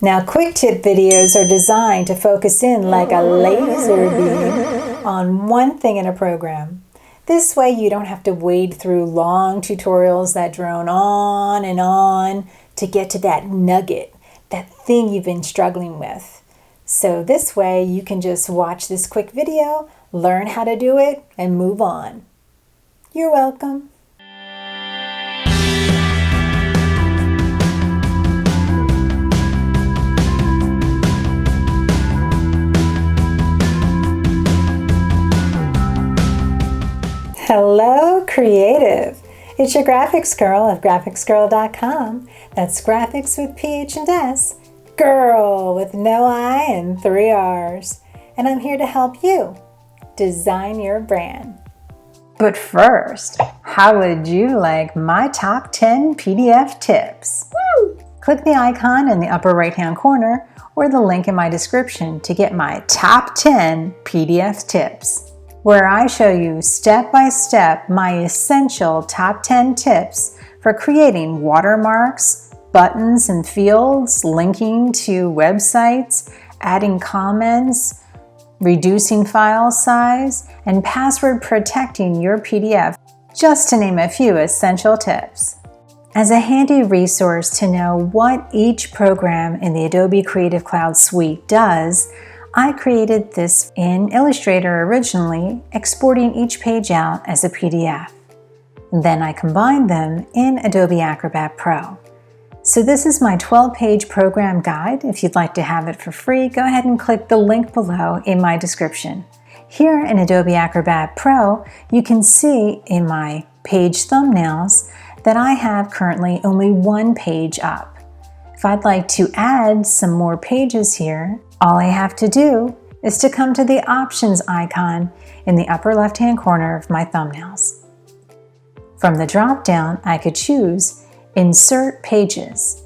Now, quick tip videos are designed to focus in like a laser beam on one thing in a program. This way you don't have to wade through long tutorials that drone on to get to that nugget, that thing you've been struggling with. So this way you can just watch this quick video, learn how to do it, and move on. You're welcome. Hello, creative! It's your graphics girl of graphicsgirl.com. That's graphics with PH and S, girl with no I and 3 R's. And I'm here to help you design your brand. But first, how would you like my top 10 PDF tips? Woo! Click the icon in the upper right-hand corner or the link in my description to get my top 10 PDF tips, where I show you step-by-step my essential top 10 tips for creating watermarks, buttons and fields, linking to websites, adding comments, reducing file size, and password protecting your PDF, just to name a few essential tips. As a handy resource to know what each program in the Adobe Creative Cloud Suite does, I created this in Illustrator originally, exporting each page out as a PDF. Then I combined them in Adobe Acrobat Pro. So this is my 12-page program guide. If you'd like to have it for free, go ahead and click the link below in my description. Here in Adobe Acrobat Pro, you can see in my page thumbnails that I have currently only one page up. If I'd like to add some more pages here, all I have to do is to come to the options icon in the upper left-hand corner of my thumbnails. From the drop-down, I could choose Insert Pages.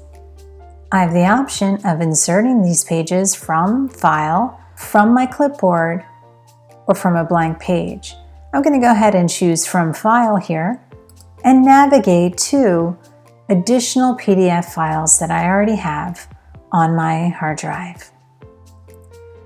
I have the option of inserting these pages from File, from my clipboard, or from a blank page. I'm going to go ahead and choose From File here and navigate to additional PDF files that I already have on my hard drive.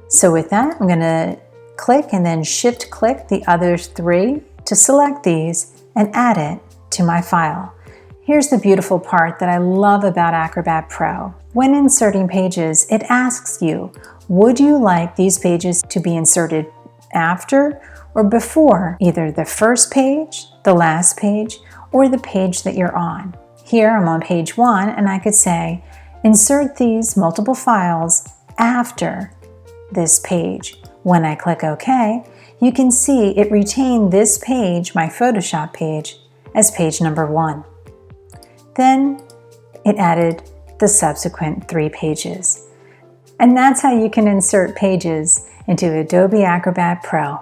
So with that, I'm going to click and then shift-click the other 3 to select these and add it to my file. Here's the beautiful part that I love about Acrobat Pro. When inserting pages, it asks you, would you like these pages to be inserted after or before either the first page, the last page, or the page that you're on? Here I'm on page 1 and I could say, insert these multiple files after this page. When I click OK, you can see it retained this page, my Photoshop page, as page number 1. Then it added the subsequent 3 pages. And that's how you can insert pages into Adobe Acrobat Pro.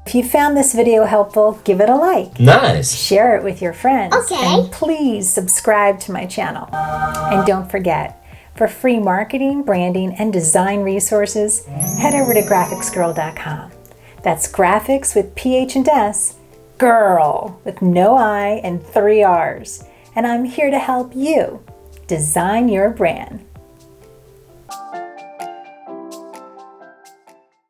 If you found this video helpful, give it a like. Nice. Share it with your friends. Okay. And please subscribe to my channel. And don't forget, for free marketing, branding, and design resources, head over to graphicsgirl.com. That's graphics with PH and S, girl with no I and 3 R's. And I'm here to help you design your brand.